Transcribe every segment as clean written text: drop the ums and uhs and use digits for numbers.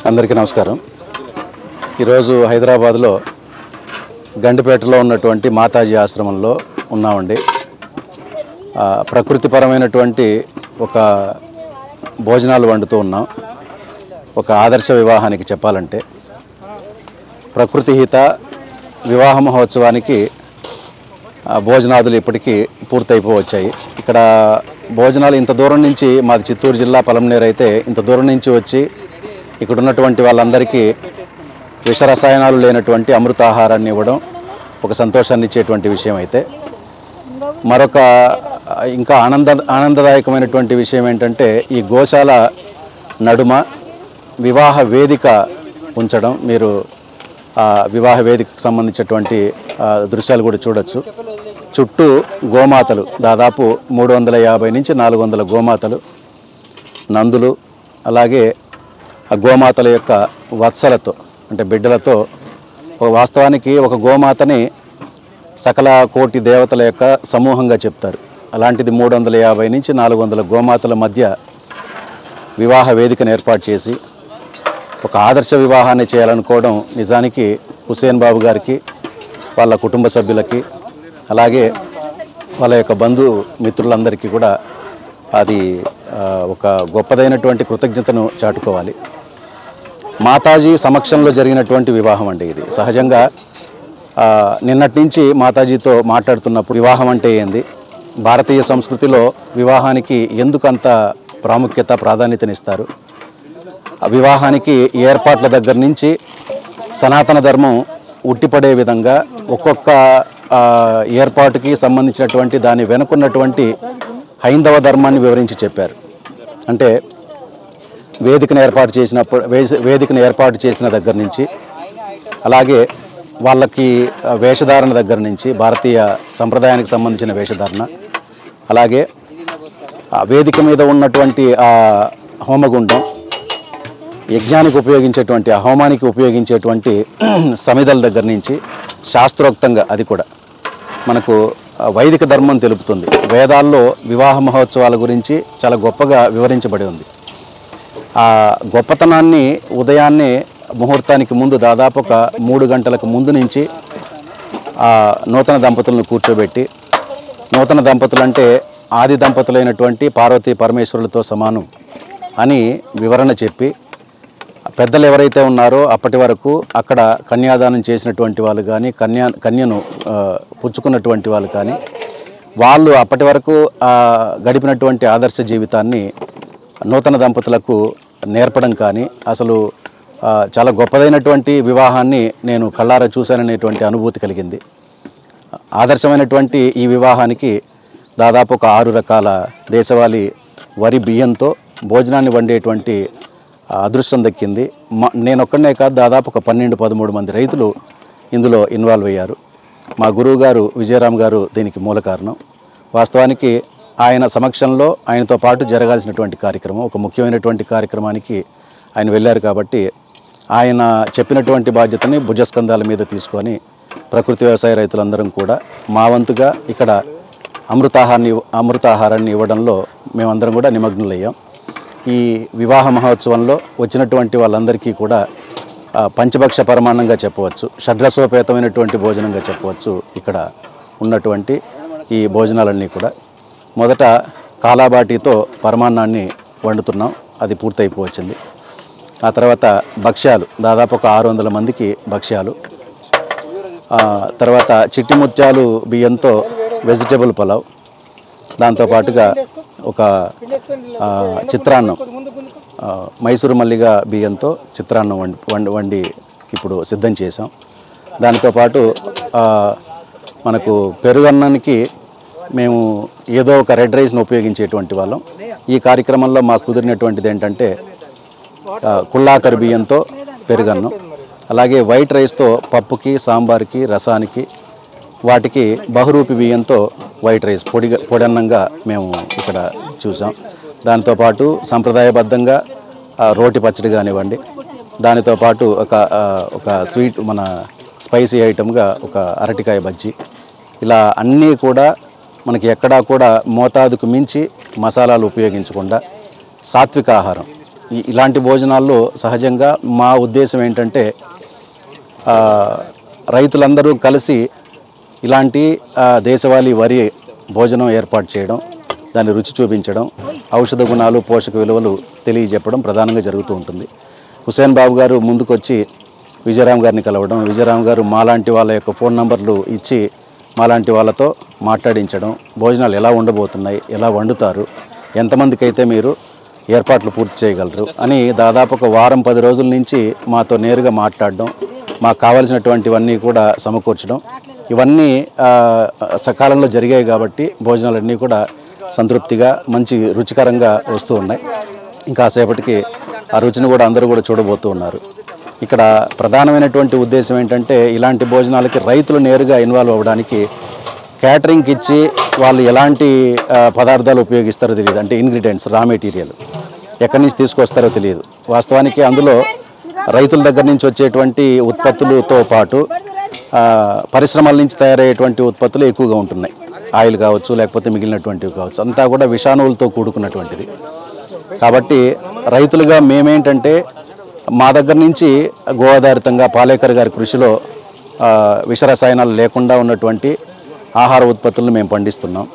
అందరికీ నమస్కారం. ఈరోజు హైదరాబాద్లో గండిపేటలో ఉన్నటువంటి మాతాజీ ఆశ్రమంలో ఉన్నామండి. ప్రకృతిపరమైనటువంటి ఒక భోజనాలు వండుతూ ఉన్నాం. ఒక ఆదర్శ వివాహానికి చెప్పాలంటే ప్రకృతి హిత వివాహ మహోత్సవానికి భోజనాదులు ఇప్పటికీ పూర్తయిపోవచ్చాయి. ఇక్కడ భోజనాలు ఇంత దూరం నుంచి, మాది చిత్తూరు జిల్లా పలమనేరు అయితే, ఇంత దూరం నుంచి వచ్చి ఇక్కడ ఉన్నటువంటి వాళ్ళందరికీ విషరసాయనాలు లేనటువంటి అమృతాహారాన్ని ఇవ్వడం ఒక సంతోషాన్ని ఇచ్చేటువంటి విషయం అయితే, మరొక ఇంకా ఆనందదాయకమైనటువంటి విషయం ఏంటంటే, ఈ గోశాల నడుమ వివాహ వేదిక ఉంచడం. మీరు వివాహ వేదికకు సంబంధించినటువంటి దృశ్యాలు కూడా చూడొచ్చు. చుట్టూ గోమాతలు, దాదాపు 350 నుంచి 400 గోమాతలు, నందులు, అలాగే ఆ గోమాతల యొక్క వత్సలతో అంటే బిడ్డలతో, వాస్తవానికి ఒక గోమాతని సకల కోటి దేవతల యొక్క సమూహంగా చెప్తారు. అలాంటిది 350 నుంచి 400 గోమాతల మధ్య వివాహ వేదికను ఏర్పాటు చేసి ఒక ఆదర్శ వివాహాన్ని చేయాలనుకోవడం నిజానికి హుసేన్ బాబు గారికి, వాళ్ళ కుటుంబ సభ్యులకి, అలాగే వాళ్ళ యొక్క బంధు మిత్రులందరికీ కూడా అది ఒక గొప్పదైనటువంటి కృతజ్ఞతను చాటుకోవాలి. మాతాజీ సమక్షంలో జరిగినటువంటి వివాహం అండి ఇది. సహజంగా నిన్నటి నుంచి మాతాజీతో మాట్లాడుతున్నప్పుడు వివాహం అంటే ఏంది, భారతీయ సంస్కృతిలో వివాహానికి ఎందుకంత ప్రాముఖ్యత, ప్రాధాన్యతనిస్తారు, వివాహానికి ఏర్పాట్ల దగ్గర నుంచి సనాతన ధర్మం ఉట్టిపడే విధంగా ఒక్కొక్క ఏర్పాటుకి సంబంధించినటువంటి దాని వెనుకున్నటువంటి హైందవ ధర్మాన్ని వివరించి చెప్పారు. అంటే వేదికను ఏర్పాటు చేసిన దగ్గర నుంచి, అలాగే వాళ్ళకి వేషధారణ దగ్గర నుంచి, భారతీయ సంప్రదాయానికి సంబంధించిన వేషధారణ, అలాగే వేదిక మీద ఉన్నటువంటి ఆ హోమగుండం, యజ్ఞానికి ఉపయోగించేటువంటి ఆ హోమానికి ఉపయోగించేటువంటి సమిధల దగ్గర నుంచి శాస్త్రోక్తంగా అది కూడా మనకు వైదిక ధర్మం తెలుపుతుంది. వేదాల్లో వివాహ మహోత్సవాల గురించి చాలా గొప్పగా వివరించబడి ఉంది. ఆ గొప్పతనాన్ని ఉదయాన్నే ముహూర్తానికి ముందు, దాదాపు ఒక 3 గంటలకు ముందు నుంచి ఆ నూతన దంపతులను కూర్చోబెట్టి, నూతన దంపతులు అంటే ఆది దంపతులైనటువంటి పార్వతీ పరమేశ్వరులతో సమానం అని వివరణ చెప్పి, పెద్దలు ఎవరైతే ఉన్నారో అప్పటి వరకు అక్కడ కన్యాదానం చేసినటువంటి వాళ్ళు కానీ, కన్యను పుచ్చుకున్నటువంటి వాళ్ళు కానీ, వాళ్ళు అప్పటి వరకు గడిపినటువంటి ఆదర్శ జీవితాన్ని నూతన దంపతులకు నేర్పడం కానీ, అసలు చాలా గొప్పదైనటువంటి వివాహాన్ని నేను కళ్ళారా చూశాననేటువంటి అనుభూతి కలిగింది. ఆదర్శమైనటువంటి ఈ వివాహానికి దాదాపు ఒక 6 రకాల దేశవాళీ వరి బియ్యంతో భోజనాన్ని వండేటువంటి అదృష్టం దక్కింది. నేను ఒక్కడనే కాదు, దాదాపు ఒక 12-13 మంది రైతులు ఇందులో ఇన్వాల్వ్ అయ్యారు. మా గురువు గారు విజయరామ్ గారు దీనికి మూల కారణం. వాస్తవానికి ఆయన సమక్షంలో ఆయనతో పాటు జరగాల్సినటువంటి కార్యక్రమం, ఒక ముఖ్యమైనటువంటి కార్యక్రమానికి ఆయన వెళ్ళారు. కాబట్టి ఆయన చెప్పినటువంటి బాధ్యతని భుజస్కంధాల మీద తీసుకొని ప్రకృతి వ్యవసాయ రైతులందరం కూడా మా వంతుగా ఇక్కడ అమృతాహారాన్ని ఇవ్వడంలో మేమందరం కూడా నిమగ్నులయ్యాం. ఈ వివాహ మహోత్సవంలో వచ్చినటువంటి వాళ్ళందరికీ కూడా పంచభక్ష పరమాన్నంగా చెప్పవచ్చు, షడ్రసోపేతమైనటువంటి భోజనంగా చెప్పవచ్చు. ఇక్కడ ఉన్నటువంటి ఈ భోజనాలన్నీ కూడా మొదట కాలాబాటితో పరమాన్నాన్ని వండుతున్నాం, అది పూర్తయిపోవచ్చింది. ఆ తర్వాత భక్ష్యాలు, దాదాపు ఒక 600 మందికి భక్ష్యాలు. తర్వాత చిట్టి ముత్యాలు బియ్యంతో వెజిటేబుల్ పులావ్, దాంతోపాటుగా ఒక చిత్రాన్నం, మైసూరు మల్లిగా బియ్యంతో చిత్రాన్నం వండి ఇప్పుడు సిద్ధం చేసాం. దానితోపాటు మనకు పెరుగన్నానికి మేము ఏదో ఒక రెడ్ రైస్ను ఉపయోగించేటువంటి వాళ్ళం. ఈ కార్యక్రమంలో మాకు కుదిరినటువంటిది ఏంటంటే కుళ్ళాకరి బియ్యంతో పెరుగన్నం, అలాగే వైట్ రైస్తో పప్పుకి, సాంబార్కి, రసానికి, వాటికి బహురూపి బియ్యంతో వైట్ రైస్ పొడన్నంగా మేము ఇక్కడ చూసాం. దాంతోపాటు సంప్రదాయబద్ధంగా రోటి పచ్చడి కానివ్వండి, దానితో పాటు ఒక స్వీట్, మన స్పైసీ ఐటమ్గా ఒక అరటికాయ బజ్జీ, ఇలా అన్నీ కూడా మనకి ఎక్కడా కూడా మోతాదుకు మించి మసాలాలు ఉపయోగించకుండా సాత్విక ఆహారం, ఇలాంటి భోజనాల్లో సహజంగా మా ఉద్దేశం ఏంటంటే రైతులందరూ కలిసి ఇలాంటి దేశవాళీ వరి భోజనం ఏర్పాటు చేయడం, దాన్ని రుచి చూపించడం, ఔషధ గుణాలు పోషక విలువలు తెలియజెప్పడం ప్రధానంగా జరుగుతూ ఉంటుంది. హుసేన్ బాబు గారు ముందుకొచ్చి విజయరామ్ గారిని కలవడం, విజయరామ్ గారు మాలాంటి వాళ్ళ యొక్క ఫోన్ నంబర్లు ఇచ్చి మాలాంటి వాళ్ళతో మాట్లాడించడం, భోజనాలు ఎలా ఉండబోతున్నాయి, ఎలా వండుతారు, ఎంతమందికి అయితే మీరు ఏర్పాట్లు పూర్తి చేయగలరు అని దాదాపు ఒక వారం 10 రోజుల నుంచి మాతో నేరుగా మాట్లాడడం, మాకు కావాల్సినటువంటివన్నీ కూడా సమకూర్చడం, ఇవన్నీ సకాలంలో జరిగాయి కాబట్టి భోజనాలన్నీ కూడా సంతృప్తిగా మంచి రుచికరంగా వస్తూ ఉన్నాయి. ఇంకాసేపటికి ఆ రుచిని కూడా అందరూ కూడా చూడబోతూ ఉన్నారు. ఇక్కడ ప్రధానమైనటువంటి ఉద్దేశం ఏంటంటే ఇలాంటి భోజనాలకి రైతులు నేరుగా ఇన్వాల్వ్ అవ్వడానికి క్యాటరింగ్కి ఇచ్చి వాళ్ళు ఎలాంటి పదార్థాలు ఉపయోగిస్తారో తెలియదు. అంటే ఇంగ్రీడియంట్స్, రా మెటీరియల్ ఎక్కడి నుంచి తీసుకొస్తారో తెలియదు. వాస్తవానికి అందులో రైతుల దగ్గర నుంచి వచ్చేటువంటి ఉత్పత్తులతో పాటు పరిశ్రమల నుంచి తయారయ్యేటువంటి ఉత్పత్తులు ఎక్కువగా ఉంటున్నాయి. ఆయిల్ కావచ్చు, లేకపోతే మిగిలినటువంటివి కావచ్చు, అంతా కూడా విషాణువులతో కూడుకున్నటువంటిది. కాబట్టి రైతులుగా మేమేంటంటే మా దగ్గర నుంచి గోఆధారితంగా పాలేకర్ గారి కృషిలో విషరసాయనాలు లేకుండా ఉన్నటువంటి ఆహార ఉత్పత్తులను మేము పండిస్తున్నాం.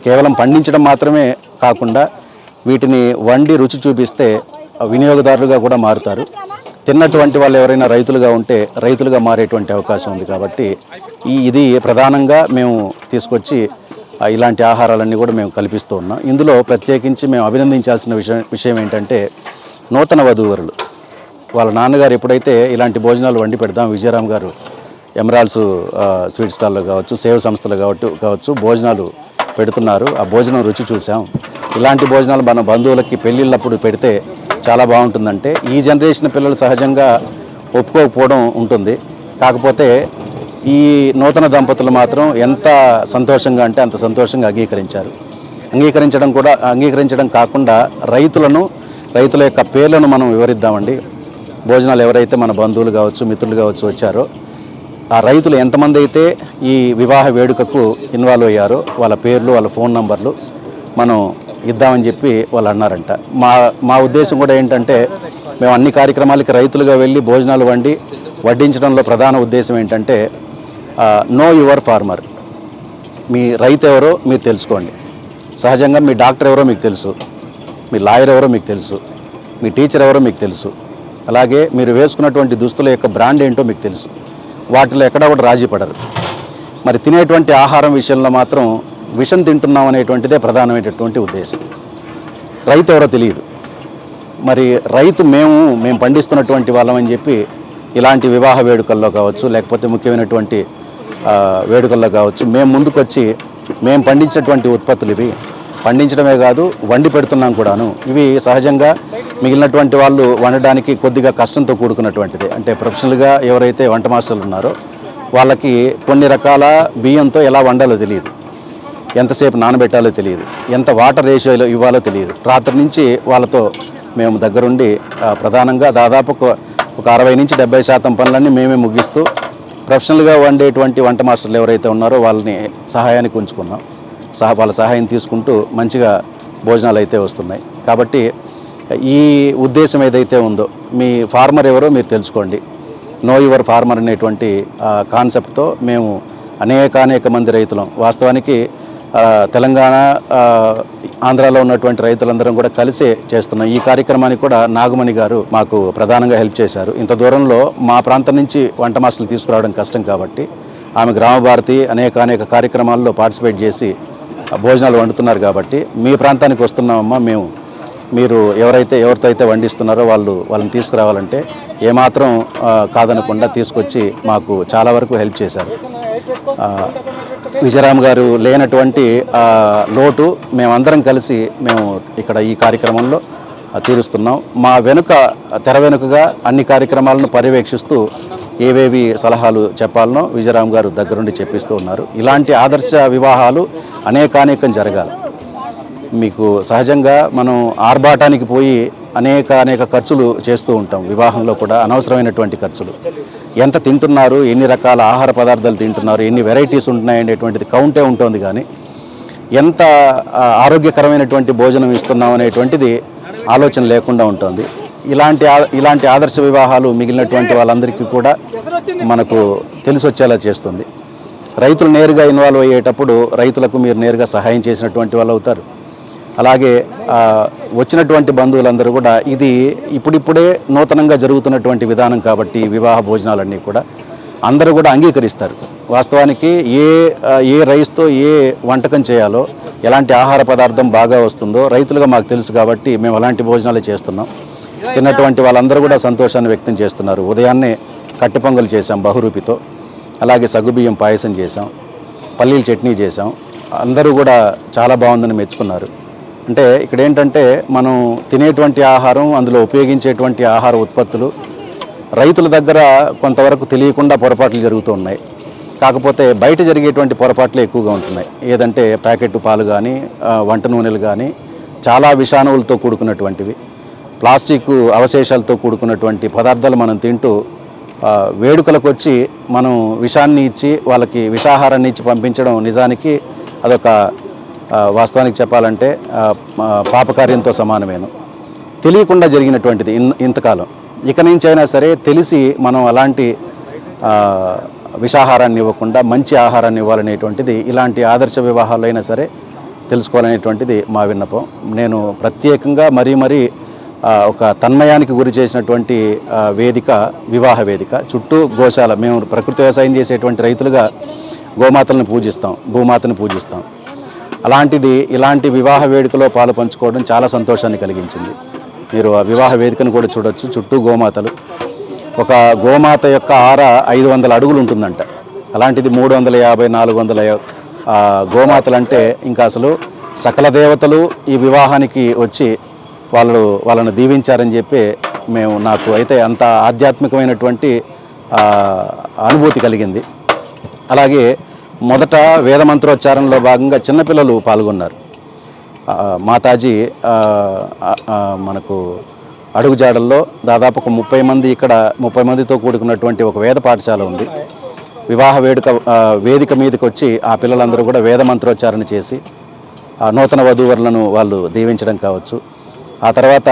కేవలం పండించడం మాత్రమే కాకుండా వీటిని వండి రుచి చూపిస్తే వినియోగదారులుగా కూడా మారుతారు. తిన్నటువంటి వాళ్ళు ఎవరైనా రైతులుగా ఉంటే రైతులుగా మారేటువంటి అవకాశం ఉంది. కాబట్టి ఇది ప్రధానంగా మేము తీసుకొచ్చి ఇలాంటి ఆహారాలన్నీ కూడా మేము కల్పిస్తూ ఉన్నాం. ఇందులో ప్రత్యేకించి మేము అభినందించాల్సిన విషయం ఏంటంటే నూతన వధూవరులు వాళ్ళ నాన్నగారు ఎప్పుడైతే ఇలాంటి భోజనాలు వండి పెడదాం, విజయరామ్ గారు ఎమరాల్డ్స్ స్వీట్ స్టాల్లో కావచ్చు, సేవ సంస్థలు కావచ్చు భోజనాలు పెడుతున్నారు. ఆ భోజనం రుచి చూసాం. ఇలాంటి భోజనాలు మన బంధువులకి పెళ్ళిళ్ళప్పుడు పెడితే చాలా బాగుంటుందంటే ఈ జనరేషన్ పిల్లలు సహజంగా ఒప్పుకోకపోవడం ఉంటుంది. కాకపోతే ఈ నూతన దంపతులు మాత్రం ఎంత సంతోషంగా అంటే అంత సంతోషంగా అంగీకరించడం కాకుండా రైతుల యొక్క పేర్లను మనం వివరిద్దామండి. భోజనాలు ఎవరైతే మన బంధువులు కావచ్చు, మిత్రులు కావచ్చు వచ్చారో ఆ రైతులు ఎంతమంది అయితే ఈ వివాహ వేడుకకు ఇన్వాల్వ్ అయ్యారో వాళ్ళ పేర్లు, వాళ్ళ ఫోన్ నంబర్లు మనం ఇద్దామని చెప్పి వాళ్ళు అన్నారంట. మా ఉద్దేశం కూడా ఏంటంటే మేము అన్ని కార్యక్రమాలకి రైతులుగా వెళ్ళి భోజనాలు వడ్డించడంలో ప్రధాన ఉద్దేశం ఏంటంటే నో యువర్ ఫార్మర్. మీ రైతు ఎవరో మీరు తెలుసుకోండి. సహజంగా మీ డాక్టర్ ఎవరో మీకు తెలుసు, మీ లాయర్ ఎవరో మీకు తెలుసు, మీ టీచర్ ఎవరో మీకు తెలుసు, అలాగే మీరు వేసుకున్నటువంటి దుస్తుల యొక్క బ్రాండ్ ఏంటో మీకు తెలుసు. వాటిలో ఎక్కడా కూడా రాజీ పడరు. మరి తినేటువంటి ఆహారం విషయంలో మాత్రం విషం తింటున్నాం అనేటువంటిదే ప్రధానమైనటువంటి ఉద్దేశం. రైతు ఎవరో తెలియదు. మరి రైతు మేము పండిస్తున్నటువంటి వాళ్ళమని చెప్పి ఇలాంటి వివాహ వేడుకల్లో కావచ్చు, లేకపోతే ముఖ్యమైనటువంటి వేడుకల్లో కావచ్చు మేము ముందుకొచ్చి మేము పండించినటువంటి ఉత్పత్తులు ఇవి పండించడమే కాదు వండి పెడుతున్నాం కూడాను. ఇవి సహజంగా మిగిలినటువంటి వాళ్ళు వండడానికి కొద్దిగా కష్టంతో కూడుకున్నటువంటిది. అంటే ప్రొఫెషనల్గా ఎవరైతే వంట మాస్టర్లు ఉన్నారో వాళ్ళకి కొన్ని రకాల బియ్యంతో ఎలా వండాలో తెలియదు, ఎంతసేపు నానబెట్టాలో తెలియదు, ఎంత వాటర్ రేషియోలో ఇవ్వాలో తెలియదు. రాత్రి నుంచి వాళ్ళతో మేము దగ్గరుండి ప్రధానంగా దాదాపు ఒక 60 నుంచి 70% పనులన్నీ మేమే ముగిస్తూ ప్రొఫెషనల్గా వండేటువంటి వంట మాస్టర్లు ఎవరైతే ఉన్నారో వాళ్ళని సహాయానికి ఉంచుకున్నాం. వాళ్ళ సహాయం తీసుకుంటూ మంచిగా భోజనాలు అయితే వస్తున్నాయి. కాబట్టి ఈ ఉద్దేశం ఏదైతే ఉందో మీ ఫార్మర్ ఎవరో మీరు తెలుసుకోండి, నో యువర్ ఫార్మర్ అనేటువంటి కాన్సెప్ట్తో మేము అనేక మంది రైతులం వాస్తవానికి తెలంగాణ ఆంధ్రాలో ఉన్నటువంటి రైతులందరం కూడా కలిసే చేస్తున్నాం. ఈ కార్యక్రమానికి కూడా నాగమణి గారు మాకు ప్రధానంగా హెల్ప్ చేశారు. ఇంత దూరంలో మా ప్రాంతం నుంచి వంట మాస్టర్లు తీసుకురావడం కష్టం కాబట్టి ఆమె గ్రామభారతి అనేక కార్యక్రమాల్లో పార్టిసిపేట్ చేసి భోజనాలు వండుతున్నారు. కాబట్టి మీ ప్రాంతానికి వస్తున్నామమ్మా మేము, మీరు ఎవరితో అయితే వండిస్తున్నారో వాళ్ళని తీసుకురావాలంటే ఏమాత్రం కాదనకుండా తీసుకొచ్చి మాకు చాలా వరకు హెల్ప్ చేశారు. విజయరామ్ గారు లేనటువంటి లోటు మేమందరం కలిసి మేము ఇక్కడ ఈ కార్యక్రమంలో తీరుస్తున్నాం. మా తెర వెనుకగా అన్ని కార్యక్రమాలను పర్యవేక్షిస్తూ ఏవేవి సలహాలు చెప్పాలనో విజయరామ్ గారు దగ్గరుండి చెప్పిస్తూ ఉన్నారు. ఇలాంటి ఆదర్శ వివాహాలు అనేకం జరగాలి. మీకు సహజంగా మనం ఆర్భాటానికి పోయి అనేక ఖర్చులు చేస్తూ ఉంటాం. వివాహంలో కూడా అనవసరమైనటువంటి ఖర్చులు. ఎంత తింటున్నారు, ఎన్ని రకాల ఆహార పదార్థాలు తింటున్నారు, ఎన్ని వెరైటీస్ ఉంటున్నాయి అనేటువంటిది కౌంటే ఉంటుంది. కానీ ఎంత ఆరోగ్యకరమైనటువంటి భోజనం ఇస్తున్నాం అనేటువంటిది ఆలోచన లేకుండా ఉంటుంది. ఇలాంటి ఆదర్శ వివాహాలు మిగిలినటువంటి వాళ్ళందరికీ కూడా మనకు తెలిసి వచ్చేలా చేస్తుంది. రైతులు నేరుగా ఇన్వాల్వ్ అయ్యేటప్పుడు రైతులకు మీరు నేరుగా సహాయం చేసినటువంటి వాళ్ళు అవుతారు. అలాగే వచ్చినటువంటి బంధువులందరూ కూడా ఇది ఇప్పుడిప్పుడే నూతనంగా జరుగుతున్నటువంటి విధానం కాబట్టి వివాహ భోజనాలన్నీ కూడా అందరూ కూడా అంగీకరిస్తారు. వాస్తవానికి ఏ రైస్తో ఏ వంటకం చేయాలో, ఎలాంటి ఆహార పదార్థం బాగా వస్తుందో రైతులుగా మాకు తెలుసు కాబట్టి మేము అలాంటి భోజనాలే చేస్తున్నాం. తిన్నటువంటి వాళ్ళందరూ కూడా సంతోషాన్ని వ్యక్తం చేస్తున్నారు. ఉదయాన్నే కట్టె పొంగల్ చేసాం బహురూపితో, అలాగే సగ్గుబియ్యం పాయసం చేసాం, పల్లీల చట్నీ చేసాం. అందరూ కూడా చాలా బాగుందని మెచ్చుకున్నారు. అంటే ఇక్కడ ఏంటంటే మనం తినేటువంటి ఆహారం, అందులో ఉపయోగించేటువంటి ఆహార ఉత్పత్తులు రైతుల దగ్గర కొంతవరకు తెలియకుండా పొరపాట్లు జరుగుతూ ఉన్నాయి. కాకపోతే బయట జరిగేటువంటి పొరపాట్లు ఎక్కువగా ఉంటున్నాయి. ఏదంటే ప్యాకెట్ పాలు కానీ, వంట నూనెలు కానీ చాలా విషాణువులతో కూడుకున్నటువంటివి, ప్లాస్టిక్ అవశేషాలతో కూడుకున్నటువంటి పదార్థాలు మనం తింటూ వేడుకలకు వచ్చి మనం విషాన్ని ఇచ్చి వాళ్ళకి విషాహారాన్ని ఇచ్చి పంపించడం నిజానికి అదొక వాస్తవానికి చెప్పాలంటే పాపకార్యంతో సమానమేను. తెలియకుండా జరిగినటువంటిది ఇంతకాలం. ఇక నుంచి అయినా సరే తెలిసి మనం అలాంటి విషాహారాన్ని ఇవ్వకుండా మంచి ఆహారాన్ని ఇవ్వాలనేటువంటిది ఇలాంటి ఆదర్శ వివాహాలు అయినా సరే తెలుసుకోవాలనేటువంటిది మా విన్నపం. నేను ప్రత్యేకంగా మరీ ఒక తన్మయానికి గురి చేసినటువంటి వేదిక వివాహ వేదిక. చుట్టూ గోశాల, మేము ప్రకృతి వ్యవసాయం చేసేటువంటి రైతులుగా గోమాతలను పూజిస్తాం, భూమాతను పూజిస్తాం. అలాంటిది ఇలాంటి వివాహ వేడుకలో పాలు పంచుకోవడం చాలా సంతోషాన్ని కలిగించింది. మీరు ఆ వివాహ వేదికను కూడా చూడొచ్చు. చుట్టూ గోమాతలు. ఒక గోమాత యొక్క ఆర 500 అడుగులు ఉంటుందంట. అలాంటిది 350, 400 గోమాతలు అంటే ఇంకా అసలు సకల దేవతలు ఈ వివాహానికి వచ్చి వాళ్ళను దీవించారని చెప్పి నాకు అయితే అంత ఆధ్యాత్మికమైనటువంటి అనుభూతి కలిగింది. అలాగే మొదట వేద మంత్రోచ్చారణలో భాగంగా చిన్నపిల్లలు పాల్గొన్నారు. మాతాజీ మనకు అడుగుజాడల్లో దాదాపు ఒక 30 మంది, ఇక్కడ 30 మందితో కూడుకున్నటువంటి ఒక వేద పాఠశాల ఉంది. వివాహ వేదిక మీదకి వచ్చి ఆ పిల్లలందరూ కూడా వేద మంత్రోచ్చారణ చేసి నూతన వధూవరులను వాళ్ళు దీవించడం కావచ్చు. ఆ తర్వాత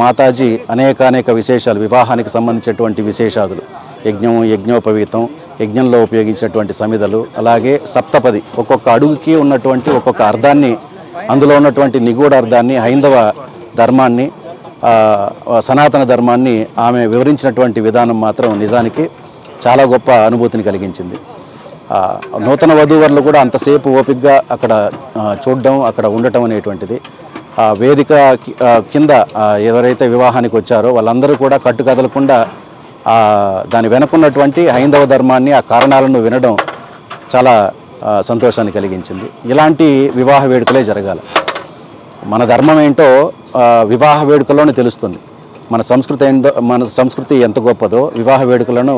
మాతాజీ అనేక విశేషాలు, వివాహానికి సంబంధించినటువంటి విశేషాదులు, యజ్ఞోపవీతం, యజ్ఞంలో ఉపయోగించినటువంటి సమిధలు, అలాగే సప్తపది, ఒక్కొక్క అడుగుకి ఉన్నటువంటి ఒక్కొక్క అర్థాన్ని, అందులో ఉన్నటువంటి నిగూఢ అర్థాన్ని, హైందవ ధర్మాన్ని, సనాతన ధర్మాన్ని ఆమె వివరించినటువంటి విధానం మాత్రం నిజానికి చాలా గొప్ప అనుభూతిని కలిగించింది. నూతన వధూవరులు కూడా అంతసేపు ఓపికగా అక్కడ చూడడం, అక్కడ ఉండటం అనేటువంటిది. వేదిక కింద ఎవరైతే వివాహానికి వచ్చారో వాళ్ళందరూ కూడా కట్టుకదలకుండా దాని వెనుకున్నటువంటి హైందవ ధర్మాన్ని, ఆ కారణాలను వినడం చాలా సంతోషాన్ని కలిగించింది. ఇలాంటి వివాహ వేడుకలే జరగాలి. మన ధర్మం ఏంటో వివాహ వేడుకల్లోనే తెలుస్తుంది. మన సంస్కృతి ఎంత గొప్పదో వివాహ వేడుకలను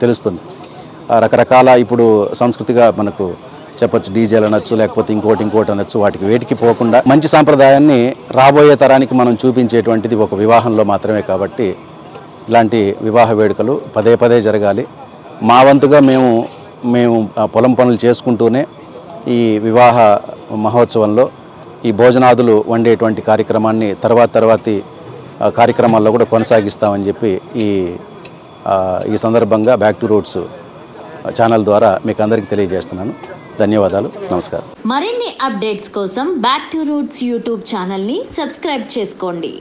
తెలుస్తుంది. రకరకాల ఇప్పుడు సంస్కృతిగా మనకు చెప్పచ్చు, డీజేలు అనొచ్చు, లేకపోతే ఇంకోటి అనొచ్చు. వేటికి పోకుండా మంచి సాంప్రదాయాన్ని రాబోయే తరానికి మనం చూపించేటువంటిది ఒక వివాహంలో మాత్రమే. కాబట్టి ఇలాంటి వివాహ వేడుకలు పదే జరగాలి. మా వంతుగా మేము పొలం పనులు చేసుకుంటూనే ఈ వివాహ మహోత్సవంలో ఈ భోజనాదులు వండేటువంటి కార్యక్రమాన్ని తర్వాతి కార్యక్రమాల్లో కూడా కొనసాగిస్తామని చెప్పి ఈ సందర్భంగా బ్యాక్ టు రూట్స్ ఛానల్ ద్వారా మీకు అందరికీ తెలియజేస్తున్నాను. ధన్యవాదాలు, నమస్కారం. మరిన్ని అప్డేట్స్ కోసం బ్యాక్ టు రూట్స్ యూట్యూబ్ ఛానల్ని సబ్స్క్రైబ్ చేసుకోండి.